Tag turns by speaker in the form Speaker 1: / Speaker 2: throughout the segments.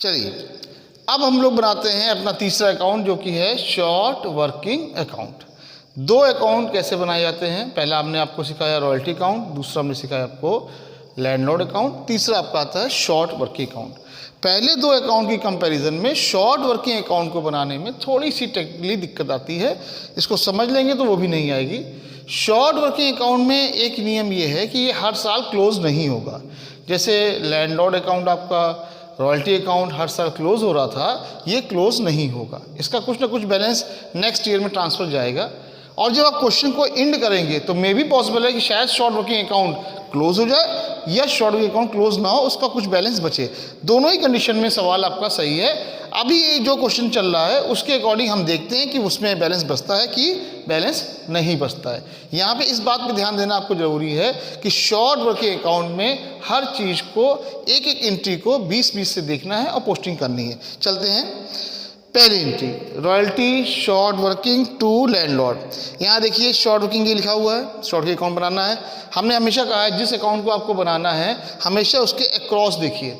Speaker 1: चलिए अब हम लोग बनाते हैं अपना तीसरा अकाउंट जो कि है शॉर्ट वर्किंग अकाउंट। दो अकाउंट कैसे बनाए जाते हैं, पहला हमने आपको सिखाया रॉयल्टी अकाउंट, दूसरा हमने सिखाया आपको लैंडलॉर्ड अकाउंट, तीसरा आपका आता है शॉर्ट वर्किंग अकाउंट। पहले दो अकाउंट की कंपैरिजन में शॉर्ट वर्किंग अकाउंट को बनाने में थोड़ी सी टेक्निकली दिक्कत आती है, इसको समझ लेंगे तो वो भी नहीं आएगी। शॉर्ट वर्किंग अकाउंट में एक नियम ये है कि ये हर साल क्लोज नहीं होगा। जैसे लैंडलॉर्ड अकाउंट आपका रॉयल्टी अकाउंट हर साल क्लोज हो रहा था, ये क्लोज नहीं होगा, इसका कुछ ना कुछ बैलेंस नेक्स्ट ईयर में ट्रांसफर जाएगा। और जब आप क्वेश्चन को एंड करेंगे तो मे भी पॉसिबल है कि शायद शॉर्ट वर्किंग अकाउंट क्लोज हो जाए या शॉर्ट वर्किंग अकाउंट क्लोज ना हो, उसका कुछ बैलेंस बचे। दोनों ही कंडीशन में सवाल आपका सही है। अभी ये जो क्वेश्चन चल रहा है उसके अकॉर्डिंग हम देखते हैं कि उसमें बैलेंस बचता है कि बैलेंस नहीं बचता है। यहाँ पे इस बात पे ध्यान देना आपको ज़रूरी है कि शॉर्ट वर्किंग अकाउंट में हर चीज़ को एक एक एंट्री को 20-20 से देखना है और पोस्टिंग करनी है। चलते हैं पहली entry, royalty short working to landlord. यहाँ देखिए शॉर्ट वर्किंग ये लिखा हुआ है, शॉर्ट वर्किंग अकाउंट बनाना है। हमने हमेशा कहा है जिस अकाउंट को आपको बनाना है हमेशा उसके अक्रॉस देखिए।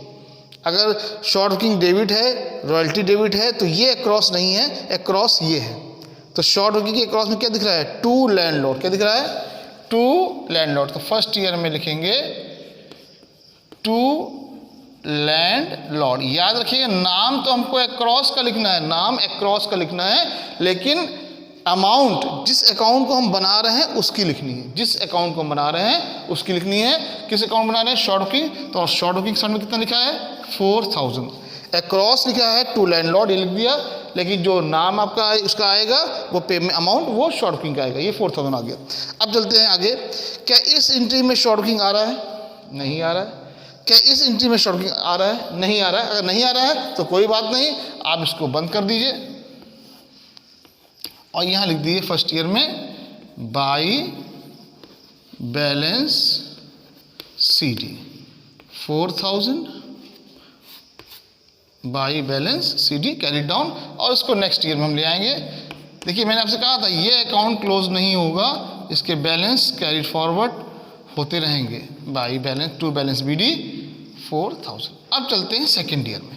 Speaker 1: अगर शॉर्ट वर्किंग डेबिट है, रॉयल्टी डेबिट है तो ये अक्रॉस नहीं है, अक्रॉस ये है। तो शॉर्ट वर्किंग के अक्रॉस में क्या दिख रहा है, टू लैंडलॉर्ड। क्या दिख रहा है, टू लैंडलॉर्ड। तो फर्स्ट ईयर में लिखेंगे टू लैंडलॉर्ड। याद रखिएगा नाम तो हमको अक्रॉस का लिखना है, नाम अक्रॉस का लिखना है, लेकिन अमाउंट जिस अकाउंट को हम बना रहे हैं उसकी लिखनी है। जिस अकाउंट को हम बना रहे हैं उसकी लिखनी है। किस अकाउंट बना रहे हैं, शॉर्ट वर्किंग, तो शॉर्ट वर्किंग साइड में कितना लिखा है 4000। अक्रॉस लिखा है टू लैंडलॉर्ड, ये लिख दिया, लेकिन जो नाम आपका उसका आएगा वो पेमेंट अमाउंट वो शॉर्ट वर्किंग का आएगा, ये 4000 आ गया। अब चलते हैं आगे, क्या इस एंट्री में शॉर्ट वर्किंग आ रहा है, नहीं आ रहा है। क्या इस एंट्री में शॉर्ट वर्किंग आ रहा है, नहीं आ रहा है। अगर नहीं आ रहा है तो कोई बात नहीं, आप इसको बंद कर दीजिए और यहाँ लिख दीजिए फर्स्ट ईयर में by balance CD 4000 by balance CD carry down, और इसको नेक्स्ट ईयर में हम ले आएंगे। देखिए मैंने आपसे कहा था ये अकाउंट क्लोज नहीं होगा, इसके बैलेंस कैरी फॉरवर्ड होते रहेंगे by balance to balance BD 4000। अब चलते हैं सेकेंड ईयर में।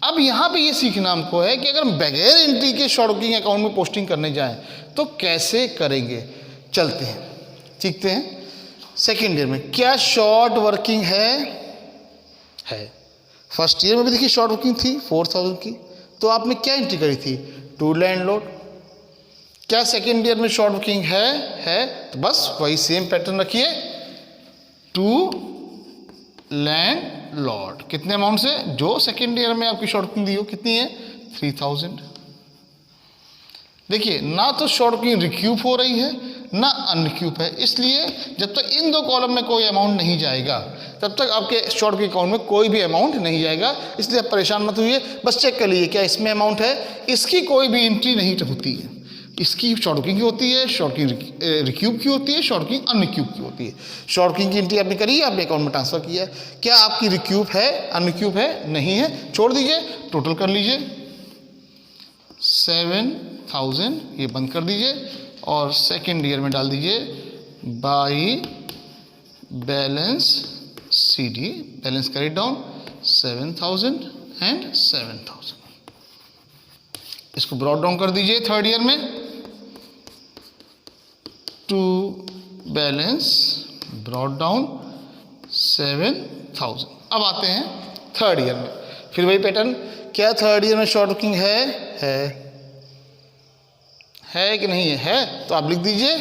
Speaker 1: अब यहाँ पे ये सीखना हमको है कि अगर बगैर एंट्री के शॉर्ट वर्किंग अकाउंट में पोस्टिंग करने जाएं तो कैसे करेंगे। चलते हैं सीखते हैं सेकेंड ईयर में क्या शॉर्ट वर्किंग है। फर्स्ट ईयर में भी देखिए शॉर्ट वर्किंग थी 4000 की, तो आपने क्या एंट्री करी थी, टू लैंडलॉर्ड। क्या सेकेंड ईयर में शॉर्ट वर्किंग है तो बस वही सेम पैटर्न रखिए, टू लैंडलॉर्ड। कितने अमाउंट से, जो सेकेंड ईयर में आपकी शॉर्ट वर्किंग दी हो, कितनी है 3000। देखिए ना तो शॉर्ट वर्किंग रिक्यूप हो रही है ना अनरिक्यूप है, इसलिए जब तक इन दो कॉलम में कोई अमाउंट नहीं जाएगा तब तक आपके शॉर्ट वर्किंग अकाउंट में कोई भी अमाउंट नहीं जाएगा। इसलिए आप परेशान मत होइए, बस चेक कर लीजिए क्या इसमें अमाउंट है। इसकी कोई भी एंट्री नहीं होती है, इसकी शॉर्ट वर्किंग की होती है, शॉर्ट वर्किंग रिक्यूब की होती है, शॉर्ट वर्किंग अनरिक्यूब की होती है। शॉर्ट वर्किंग की एंट्री आपने करी है, आपने अकाउंट में ट्रांसफर किया है, क्या आपकी रिक्यूब है अनरिक्यूब है, नहीं है, छोड़ दीजिए, टोटल कर लीजिए 7000, ये बंद कर दीजिए और सेकेंड ईयर में डाल दीजिए by balance CD balance carry down 7000 and 7000। इसको ब्रॉड डाउन कर दीजिए थर्ड ईयर में टू बैलेंस ब्रॉड डाउन 7000। अब आते हैं थर्ड ईयर में, फिर वही पैटर्न। क्या थर्ड ईयर में शॉर्ट वर्किंग है कि नहीं है, तो आप लिख दीजिए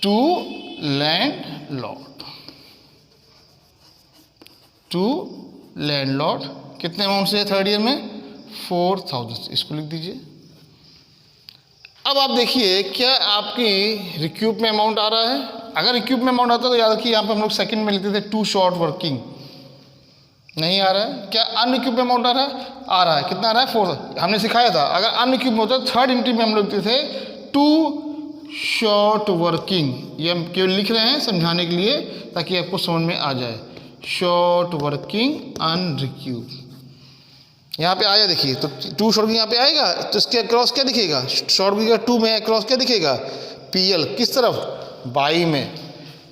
Speaker 1: टू लैंडलॉर्ड। टू लैंडलॉर्ड कितने अमाउंट से है थर्ड ईयर में 4000, इसको लिख दीजिए। अब आप देखिए क्या आपकी रिक्यूब में अमाउंट आ रहा है। अगर रिक्यूब में अमाउंट आता है तो याद रखिए यहाँ पे हम लोग सेकंड में लिखते थे टू शॉर्ट वर्किंग, नहीं आ रहा है। क्या अनरिक्यूब में अमाउंट आ रहा है, कितना आ रहा है 4। हमने सिखाया था अगर अनरिक्यूब में होता थर्ड एंट्री में हम लोग लिखते थे टू शॉर्ट वर्किंग। ये हम केवल लिख रहे हैं समझाने के लिए ताकि आपको समझ में आ जाए, शॉर्ट वर्किंग अनरिक्यूब। यहाँ पे आया देखिए, तो टू शॉर्ट वर्किंग यहाँ पे आएगा तो इसके अक्रॉस क्या दिखेगा, शॉर्ट वर्किंग का टू में अक्रॉस क्या दिखेगा PL, किस तरफ बाई में।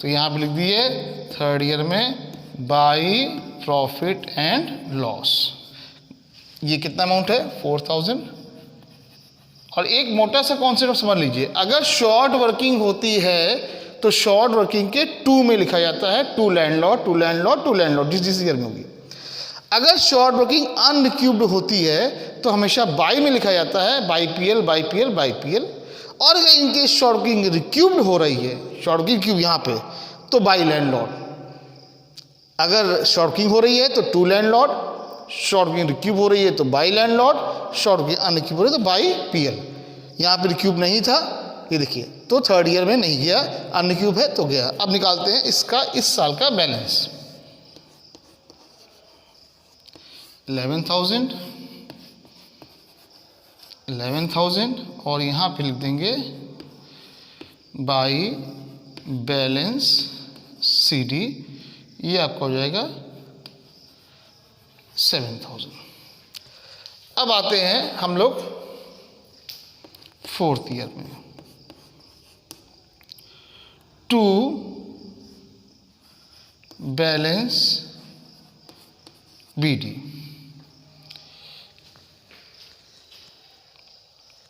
Speaker 1: तो यहाँ पे लिख दिए थर्ड ईयर में बाई प्रॉफिट एंड लॉस। ये कितना अमाउंट है 4000। और एक मोटा सा कॉन्सेप्ट समझ लीजिए, अगर शॉर्ट वर्किंग होती है तो शॉर्ट वर्किंग के टू में लिखा जाता है, to landlord to landlord to landlord, जिस ईयर में होगी। अगर शॉर्ट वर्किंग अनरिक्यूब्ड होती है तो हमेशा बाई में लिखा जाता है, by PL by PL by PL. और अगर इनके शॉर्ट वर्किंग रिक्यूब्ड हो रही है, शॉर्ट वर्किंग क्यूब यहाँ पे, तो बाई लैंडलॉर्ड। अगर शॉर्ट वर्किंग हो रही है तो to landlord, short working recoup हो रही है तो by landlord, short working unrecoup हो रही है तो बाई पीएल। यहाँ पे रिक्यूब नहीं था, ये देखिए, तो थर्ड ईयर में नहीं गया, अनरिक्यूब है तो गया। अब निकालते हैं इसका इस साल का बैलेंस। 11,000 और यहाँ पे लिख देंगे बाई बैलेंस CD, ये आपका हो जाएगा 7,000। अब आते हैं हम लोग फोर्थ ईयर में। टू बैलेंस BD,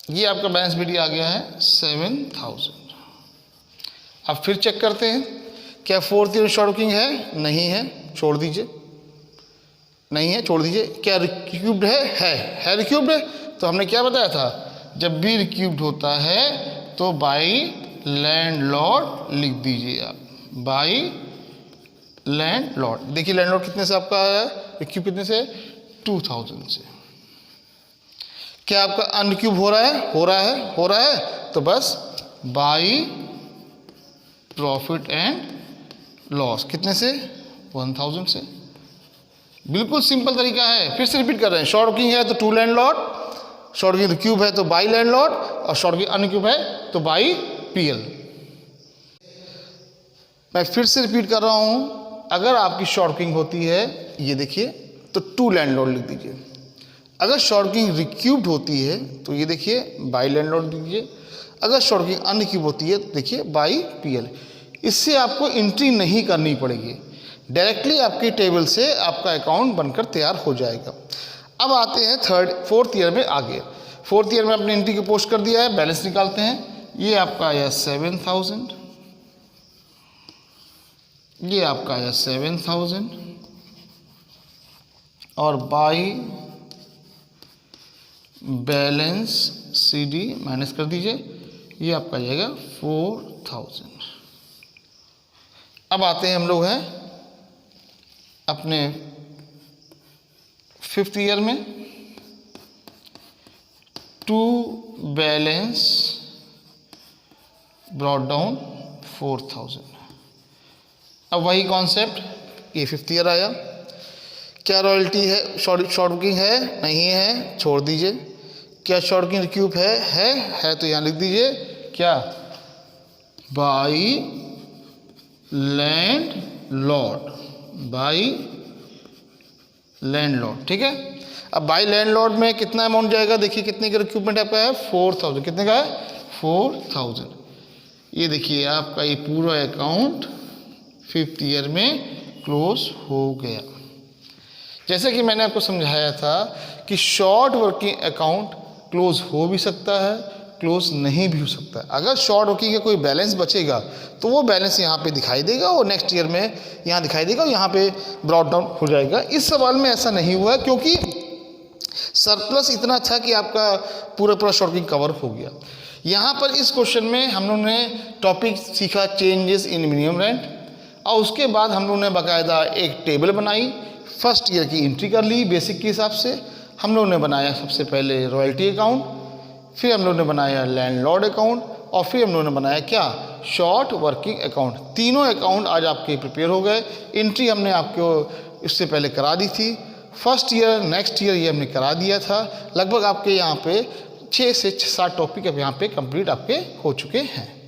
Speaker 1: ये आपका बैलेंस BD आ गया है 7,000। अब फिर चेक करते हैं क्या फोर्थ ईयर शॉर्ट वर्किंग है, नहीं है, छोड़ दीजिए, नहीं है, छोड़ दीजिए। क्या रिक्यूब्ड है रिक्यूब्ड है। तो हमने क्या बताया था, जब भी रिक्यूब्ड होता है तो बाई लैंडलॉर्ड लिख दीजिए आप, बाई लैंडलॉर्ड। देखिए लैंडलॉर्ड कितने से आपका आया, रिक्यूब कितने से, 2000 से। क्या आपका अनरिक्यूब हो रहा है, तो बस बाई प्रॉफिट एंड लॉस कितने से, 1000 से। बिल्कुल सिंपल तरीका है, फिर से रिपीट कर रहे हैं। शॉर्ट वर्किंग है तो to landlord, short working recoup है तो बाई लैंडलॉर्ड, और शॉर्ट वर्किंग अनरिक्यूब है तो बाई पीएल। मैं फिर से रिपीट कर रहा हूं, अगर आपकी शॉर्ट वर्किंग होती है, ये देखिए, तो टू लैंडलॉर्ड लिख दीजिए। अगर शॉर्ट वर्किंग रिक्यूब्ड होती है तो ये देखिए बाई लैंडलॉर्ड लिख दीजिए। अगर शॉर्ट वर्किंग अनरिक्यूब होती है तो देखिए बाई पीएल। इससे आपको एंट्री नहीं करनी पड़ेगी, डायरेक्टली आपकी टेबल से आपका अकाउंट बनकर तैयार हो जाएगा। अब आते हैं फोर्थ ईयर में आगे। फोर्थ ईयर में आपने एंट्री को पोस्ट कर दिया है, बैलेंस निकालते हैं। ये आपका आया 7,000, ये आपका आया 7,000, और बाई बैलेंस CD माइनस कर दीजिए, ये आपका जाएगा 4,000। अब आते हैं हम लोग हैं अपने फिफ्थ ईयर में। To balance brought down 4,000। अब वही कॉन्सेप्ट, ये फिफ्थ ईयर आया। क्या रॉयल्टी है, शॉर्ट वर्किंग है, नहीं है, छोड़ दीजिए। क्या शॉर्ट वर्किंग रिक्यूब है तो यहाँ लिख दीजिए क्या, बाई लैंडलॉर्ड, बाई लैंडलॉर्ड, ठीक है। अब बाई लैंडलॉर्ड में कितना अमाउंट जाएगा, देखिए कितने का रिक्यूबमेंट आपका है, 4,000। कितने का है, 4,000। ये देखिए आपका ये पूरा अकाउंट फिफ्थ ईयर में क्लोज हो गया। जैसे कि मैंने आपको समझाया था कि शॉर्ट वर्किंग अकाउंट क्लोज हो भी सकता है, क्लोज नहीं भी हो सकता है। अगर शॉर्ट वर्किंग का कोई बैलेंस बचेगा तो वो बैलेंस यहाँ पे दिखाई देगा और नेक्स्ट ईयर में यहाँ दिखाई देगा और यहाँ पे ब्रॉट डाउन हो जाएगा। इस सवाल में ऐसा नहीं हुआ क्योंकि सरप्लस इतना था कि आपका पूरा शॉर्ट वर्किंग कवर हो गया। यहाँ पर इस क्वेश्चन में हम लोगों ने टॉपिक सीखा चेंजेस इन मिनिमम रेंट, और उसके बाद हम लोगों ने बाकायदा एक टेबल बनाई, फर्स्ट ईयर की एंट्री कर ली बेसिक के हिसाब से। हम लोगों ने बनाया सबसे पहले रॉयल्टी अकाउंट, फिर हम लोगों ने बनाया लैंडलॉर्ड अकाउंट, और फिर हम लोगों ने बनाया क्या, शॉर्ट वर्किंग अकाउंट। तीनों अकाउंट आज आपके प्रिपेयर हो गए। एंट्री हमने आपको इससे पहले करा दी थी, फर्स्ट ईयर नेक्स्ट ईयर ये हमने करा दिया था। लगभग आपके यहाँ पे 6 से 7 टॉपिक अब यहाँ पे कंप्लीट आपके हो चुके हैं।